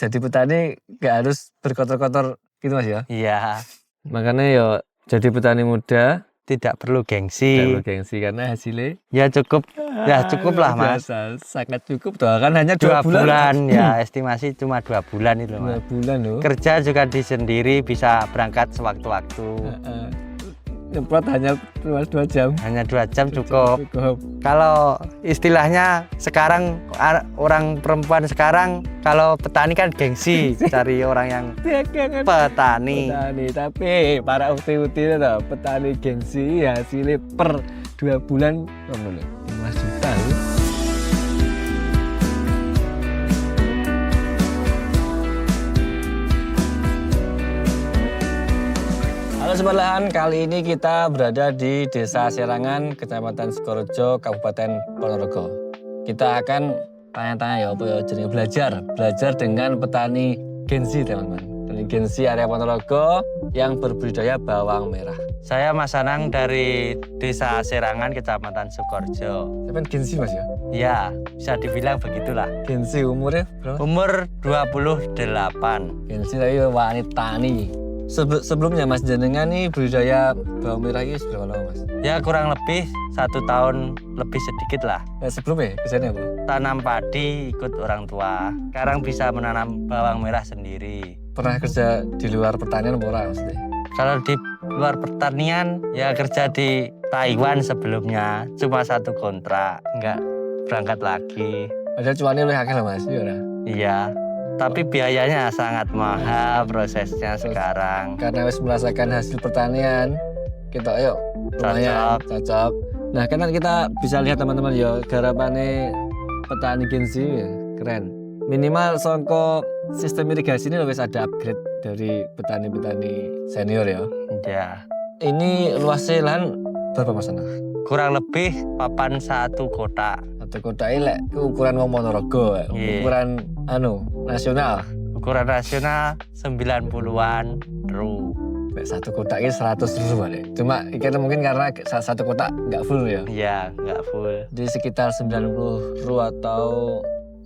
jadi petani nggak harus berkotor-kotor gitu Mas ya. Iya, Makanya ya jadi petani muda tidak perlu tidak gengsi. perlu gengsi karena hasilnya Ya cukup lah luar Mas. biasa, sangat cukup toh kan hanya 2 2 bulan. bulan ya, estimasi cuma 2 bulan itu 2 Mas. bulan loh. Kerja juga di sendiri, bisa berangkat sewaktu-waktu. Nyemprot hanya 2 jam. Hanya 2 jam cukup. Cukup. Kalau istilahnya sekarang orang perempuan sekarang kalau petani kan gengsi cari orang yang petani. Petani, tapi para ukti-ukti itu toh, petani gengsi hasilnya per 2 bulan 5 juta loh. Halo Sobat Lahan, kali ini kita berada di Desa Serangan, Kecamatan Sukorejo, Kabupaten Ponorogo. Kita akan tanya-tanya ya, apa ya, jadi belajar dengan petani Gensi teman-teman. Petani Gensi area Ponorogo yang berbudidaya bawang merah. Saya Mas Anang dari Desa Serangan, Kecamatan Sukorejo. Siapa Gensi Mas ya? Ya, bisa dibilang begitulah. Gensi umurnya berapa? Umur 28. Gensi tapi wanita tani. Sebelumnya Mas jenengan nih budidaya bawang merah ini berapa lama Mas? Ya kurang lebih 1 tahun lebih sedikit lah. Sebelumnya biasanya apa? Tanam padi ikut orang tua. Sekarang bisa menanam bawang merah sendiri. Pernah kerja di luar pertanian apa ora maksudnya? Kalau di luar pertanian ya kerja di Taiwan sebelumnya. Cuma 1 kontrak, nggak berangkat lagi. Padahal cuannya lebih akeh loh Mas, iya ora? Iya, tapi biayanya sangat mahal prosesnya sekarang. Karena wis merasakan hasil pertanian, kita ayo lumayan cocok. Nah, kan kita bisa lihat teman-teman ya garapane petani Gensi ya, keren. Minimal songko sistem irigasi ini wis ada upgrade dari petani-petani senior ya. Ya, Ini luasnya lahan berapa Mas Anang? kurang lebih papan 1 kotak. Satu kota ini ukuran wong Ponorogo, Iya. ukuran nasional. Ukuran nasional 90-an ru. Satu kotak ini 100 ribu ya. Cuma ikan mungkin karena satu kotak nggak full ya. Iya, nggak full. Jadi sekitar 90 ru atau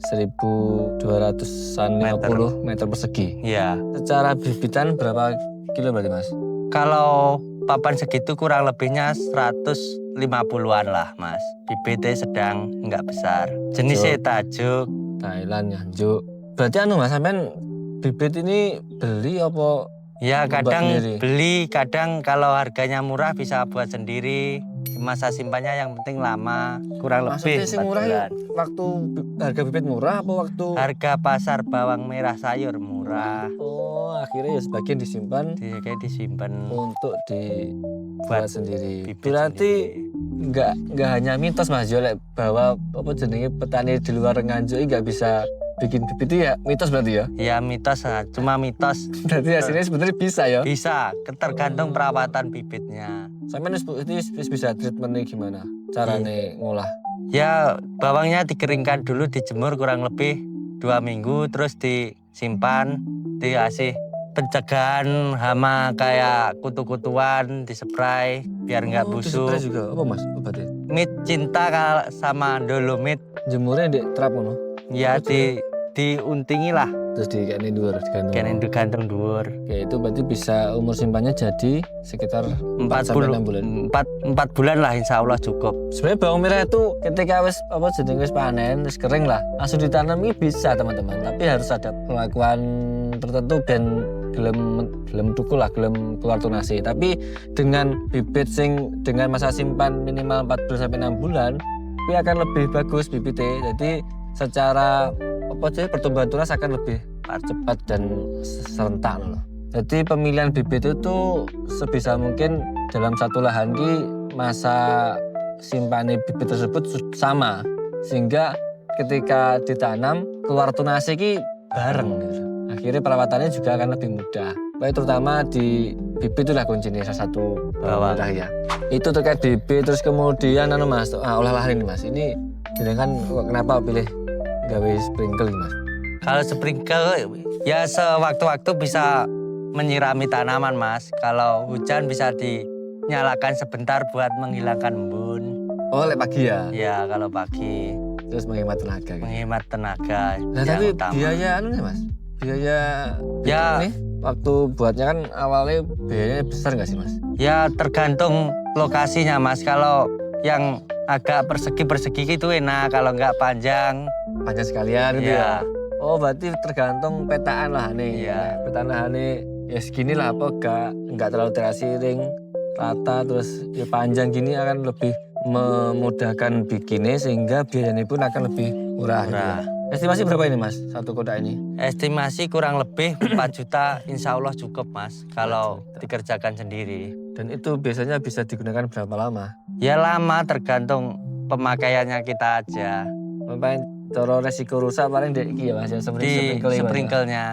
1200-an 50 meter persegi. Iya. Secara bibitan berapa kilo berarti Mas? Kalau papan segitu kurang lebihnya 150-an lah Mas. Bibitnya sedang nggak besar. Jenisnya tajuk. Thailand, Nganjuk. Berarti Mas sampean bibit ini beli apa? Ya Buat kadang sendiri. beli, kadang kalau harganya murah bisa buat sendiri. Masa simpannya yang penting lama, kurang lebih Maksudnya sing 4 murah bulan. waktu harga bibit murah apa waktu? Harga pasar bawang merah sayur murah. Oh, akhirnya ya sebagian disimpan Kayak disimpan untuk dibuat sendiri. bibit Berarti nggak hanya mitos Mas Jolek bahwa apa jenenge petani di luar Nganjuk ini nggak bisa bikin bibit itu ya mitos berarti ya? Ya mitos, cuma mitos. Berarti hasilnya sebenarnya bisa ya? Bisa, tergantung perawatan bibitnya. Sampai wis bisa treatmentnya gimana? Carane ngolah? Ya bawangnya dikeringkan dulu, dijemur kurang lebih 2 minggu, terus disimpan, dikasih pencegahan hama kayak kutu-kutuan, dispray biar nggak busuk. Dispray juga apa Mas? Obatnya? Mit cinta sama dolomit, Jemurnya di trap ngono. ya diuntingi lah, Terus dikene dhuwur digantung. kene digantung dhuwur. Oke, itu berarti bisa umur simpannya jadi sekitar 4 sampai 6 bulan. 4 bulan lah insya Allah cukup. Sebenarnya bawang merah itu ketika wis apa jenenge wis panen, wis kering lah, langsung ditanam ini bisa teman-teman. Tapi harus ada pengakuan tertentu dan gelem tuku lah, gelem keluar tunasi. Tapi dengan bibit sing dengan masa simpan minimal 4 bulan sampai 6 bulan, itu akan lebih bagus bibitnya. Jadi secara apa sih pertumbuhan tunas akan lebih cepat dan serentak loh. Jadi pemilihan bibit itu sebisa mungkin dalam satu lahan ini masa simpan bibit tersebut sama sehingga ketika ditanam keluar tunas ini bareng gitu. Akhirnya perawatannya juga akan lebih mudah. Baik terutama di bibit itu lah kuncinya salah satu bawang merah ya. Itu terkait bibit terus kemudian Mas olah lahan ini Mas. Ini kan kenapa pilih gawe sprinkle Mas? Kalau sprinkle ya sewaktu-waktu bisa menyirami tanaman Mas. Kalau hujan bisa dinyalakan sebentar buat menghilangkan embun. Oh, lek pagi ya? Ya kalau pagi Terus menghemat tenaga. Gitu. menghemat tenaga. Nah, yang tapi utama. biaya anu nih Mas? biaya Ya. ini waktu buatnya kan awalnya biayanya besar nggak sih mas? Ya tergantung lokasinya mas. Kalau yang agak persegi-persegi gitu enak, kalau nggak panjang. Panjang sekalian gitu ya? Ya, Oh berarti tergantung petaan lah nih. Iya. Petaan lah nih ya segini lah apa nggak terlalu terasiring rata terus ya panjang gini akan lebih memudahkan bikinnya sehingga biayanya pun akan lebih murah. Gitu ya. murah. Estimasi berapa ini mas satu kotak ini? Estimasi kurang lebih 4 juta insya Allah cukup mas. Kalau 4 juta. dikerjakan sendiri. Dan itu biasanya bisa digunakan berapa lama? Ya lama tergantung pemakaiannya kita aja. Paling cara resiko rusak paling di iki ya mas ya Di sprinkle ya, Mas, ya? sprinkelnya.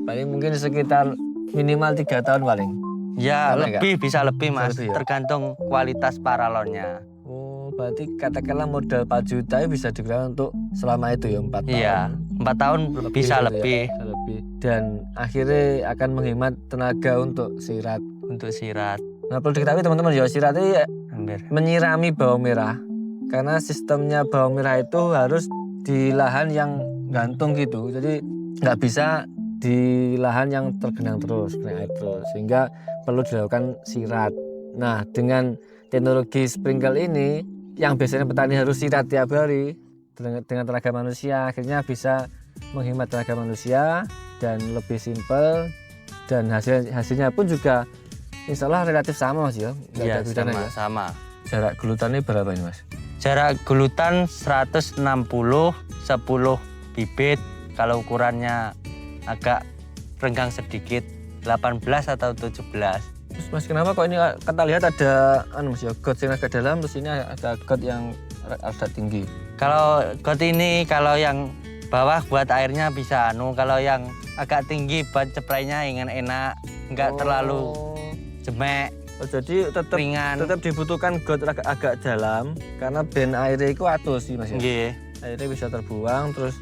Paling mungkin sekitar minimal 3 tahun paling. Ya Sampai lebih, bisa lebih Bisa mas. lebih ya? Tergantung kualitas paralonnya. Oh berarti katakanlah modal 4 juta bisa digunakan untuk selama itu ya 4 tahun. Iya, 4 tahun bisa gitu ya, lebih bisa lebih. Dan akhirnya akan menghemat tenaga untuk sirat. untuk sirat. Nah perlu diketahui teman-teman ya sirat ini ya Hampir. menyirami bawang merah. Karena sistemnya bawang merah itu harus di lahan yang gantung gitu. Jadi nggak bisa di lahan yang tergenang terus, kena air terus. Sehingga perlu dilakukan sirat. Nah dengan teknologi sprinkle ini yang biasanya petani harus sirat tiap hari dengan tenaga manusia akhirnya bisa menghemat tenaga manusia dan lebih simpel dan hasilnya pun juga insya Allah relatif sama mas ya. Nggak Iya ada bedanya ya. sama. Jarak gulutannya berapa ini mas? Jarak gulutan 160, 10 bibit. Kalau ukurannya agak renggang sedikit, 18 atau 17. Terus mas kenapa kok ini kita lihat ada mas ya got yang agak dalam terus ini ada got yang agak tinggi. Kalau got ini kalau yang bawah buat airnya bisa kalau yang agak tinggi buat ceprainya ingin enak, nggak terlalu jemek, jadi tetap ringan. dibutuhkan got agak dalam karena ben airnya itu atus sih mas ya. Nggih. Airnya bisa terbuang terus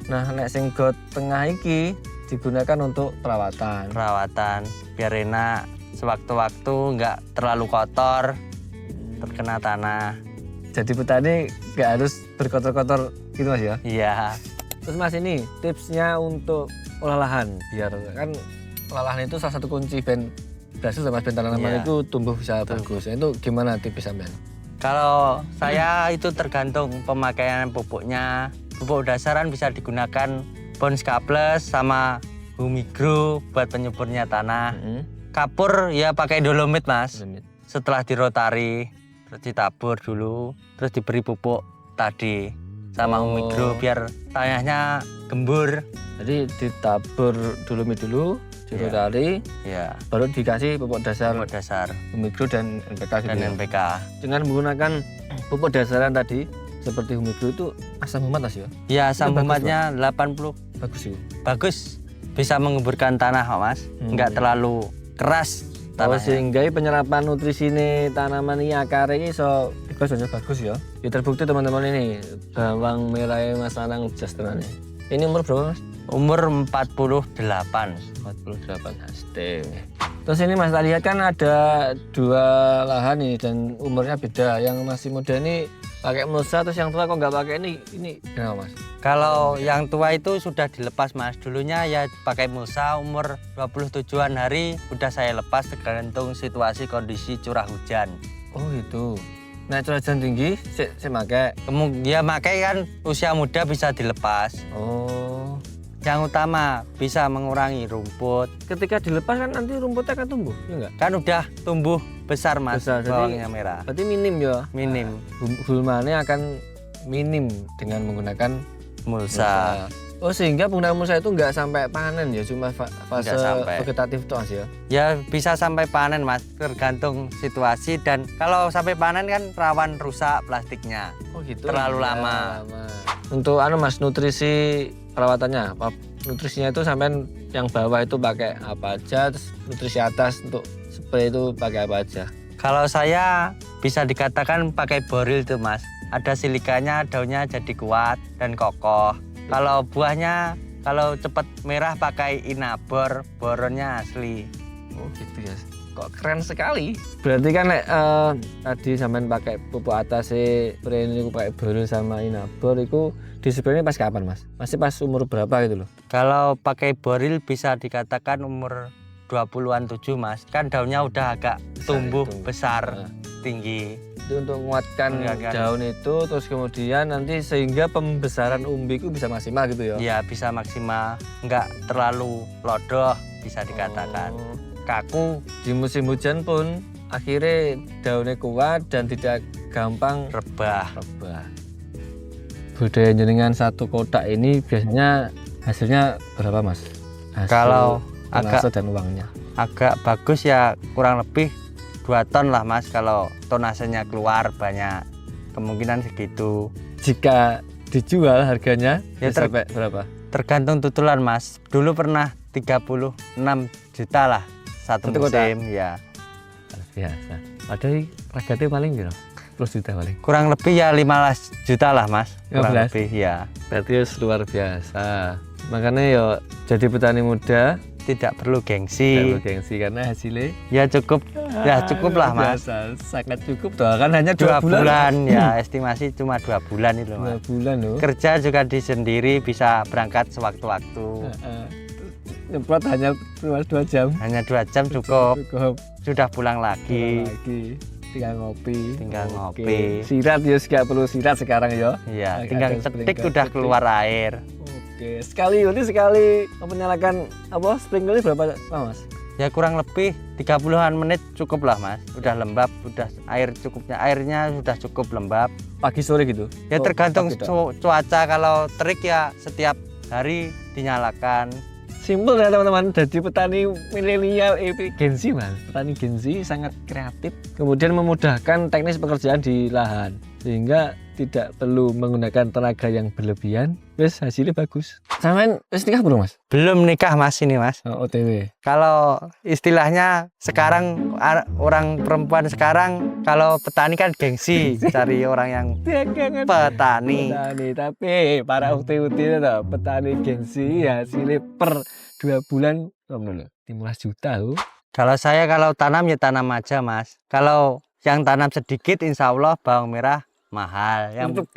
nah nek sing got tengah iki digunakan untuk perawatan. Biar enak, sewaktu-waktu nggak terlalu kotor, terkena tanah. Jadi petani nggak harus berkotor-kotor gitu mas ya. Iya. Terus mas ini tipsnya untuk olah lahan biar kan olah lahan itu salah satu kunci ben berhasil sama ben tanaman Iya. itu tumbuh bisa bagus. Nah, itu gimana tips sampean? Kalau saya itu tergantung pemakaian pupuknya. Pupuk dasaran bisa digunakan Bonska Plus sama Humigro buat penyuburnya tanah. Kapur ya pakai dolomit mas. Setelah dirotari, terus ditabur dulu, terus diberi pupuk tadi sama Humigro biar tanahnya gembur. Jadi ditabur dolomit dulu, dirotari, Ya, baru dikasih pupuk dasar pupuk dasar Humigro dan NPK gitu dan ya. NPK. Dengan menggunakan pupuk dasaran tadi seperti Humigro itu asam humat mas ya? Ya, asam bagus, humatnya 80. Bagus itu. Bagus, bisa mengemburkan tanah kok mas. Nggak terlalu keras tanahnya. Sehingga penyerapan nutrisi ini tanaman ini akar ini bagus ya. Ya terbukti teman-teman ini bawang merah Mas Anang Justru nih. Ini umur berapa mas? Umur 48. 48 hashtag. Terus ini mas, lihat kan ada 2 lahan nih dan umurnya beda. Yang masih muda ini pakai mulsa, terus yang tua kok nggak pakai ini kenapa mas? Kalau yang tua itu sudah dilepas mas. Dulunya ya pakai mulsa, umur 27-an hari udah saya lepas tergantung situasi kondisi curah hujan. Oh gitu. Nah curah hujan tinggi, saya pakai. Kemudian makai kan usia muda bisa dilepas. Oh. Yang utama bisa mengurangi rumput. Ketika dilepas kan nanti rumputnya akan tumbuh, ya enggak? Kan udah tumbuh besar mas, Besar, jadi- bawangnya merah. Berarti minim ya. Minim Gulmanya akan minim dengan menggunakan mulsa. Oh sehingga penggunaan mulsa itu nggak sampai panen ya, cuma fase Nggak sampai. vegetatif itu mas ya. Ya bisa sampai panen mas, tergantung situasi dan kalau sampai panen kan rawan rusak plastiknya. Oh gitu. Terlalu Ya, lama. Untuk mas nutrisi perawatannya, nutrisinya itu sampai yang bawah itu pakai apa aja, terus nutrisi atas untuk spray itu pakai apa aja. Kalau saya bisa dikatakan pakai boril tuh mas. Ada silikanya, daunnya jadi kuat dan kokoh. Kalau buahnya, kalau cepat merah pakai inabor, boronnya asli. Oh gitu ya. Kok keren sekali. Berarti kan tadi sampean pakai pupuk atas spray ini pakai boril sama inabor itu di spray pas kapan mas? Masih pas umur berapa gitu loh? Kalau pakai boril bisa dikatakan umur 20-an 7 Mas. Kan daunnya udah agak tumbuh besar, Nah, tinggi. itu untuk menguatkan Menguatkan. daun itu, terus kemudian nanti sehingga pembesaran umbi itu bisa maksimal gitu ya. Ya bisa maksimal, nggak terlalu lodoh bisa dikatakan. Oh. Kaku, Di musim hujan pun akhirnya daunnya kuat dan tidak gampang rebah. rebah. Budaya jenengan 1 kotak ini biasanya hasilnya berapa Mas? Hasil Kalau tonase dan uangnya. agak bagus ya kurang lebih 2 ton lah Mas kalau tonasenya keluar banyak. Kemungkinan segitu. Jika dijual harganya Ya, bisa sampai berapa? Tergantung tutulan Mas. Dulu pernah 36 juta lah satu 1 kotak? musim ya. Luar biasa. Padahal ragatnya paling berapa? 10 juta paling. Kurang lebih ya 15 juta lah Mas. Kurang 15? lebih ya. Berarti luar biasa. Makanya ya jadi petani muda Tidak perlu tidak gengsi. bergengsi karena hasilnya Ya cukup lah luar Mas. biasa. Sangat cukup toh kan hanya 2 2 bulan. bulan ya estimasi cuma 2 bulan itu 2 Mas. bulan loh. Kerja juga di sendiri bisa berangkat sewaktu-waktu. Nyemprot hanya 2 jam. Hanya 2 jam cukup. Cukup. Sudah pulang lagi. Lagi. Tinggal ngopi. Tinggal Oke. ngopi. Sirat ya nggak perlu sirat sekarang ya. Iya, Agak tinggal ada cetik sprinkler, udah cetik. keluar air. Oke. Sekali menyalakan apa sprinkler berapa Mas? Ya kurang lebih 30-an menit cukup lah Mas. Udah lembab, udah airnya sudah cukup lembab. Pagi sore gitu. Ya Oh, tergantung pagi dong. cuaca. Kalau terik ya setiap hari dinyalakan. Simpel ya teman-teman, jadi petani milenial Genzi Mas. Petani Genzi sangat kreatif, kemudian memudahkan teknis pekerjaan di lahan sehingga tidak perlu menggunakan tenaga yang berlebihan. Wes hasilnya bagus. Sampean wis nikah belum Mas? Belum nikah Mas ini Mas. OTW. Kalau istilahnya sekarang orang perempuan sekarang kalau petani kan gengsi cari orang yang petani. Petani, tapi para ukti-ukti itu petani Genzi hasilnya per 2 bulan berapa 15 juta loh. Kalau saya kalau tanam ya tanam aja Mas. Kalau yang tanam sedikit insya Allah bawang merah mahal. Yang Tetap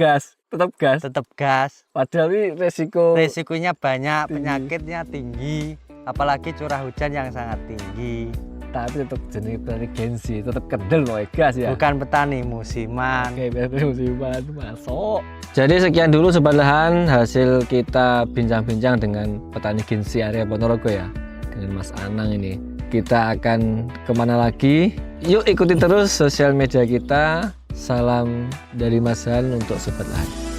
gas. tetap gas. Padahal ini resiko Resikonya banyak, Tinggi. penyakitnya tinggi. Apalagi curah hujan yang sangat tinggi. tapi tetap jenis petani Genzi, tetap kendel loh gas ya. Bukan petani musiman. Oke, berarti musiman masuk. Jadi sekian dulu Sobat Lahan hasil kita bincang-bincang dengan petani Genzi area Ponorogo ya, dengan Mas Anang ini. Kita akan kemana lagi? Yuk ikuti terus sosial media kita. Salam dari Mas Han untuk Sobat Lahan.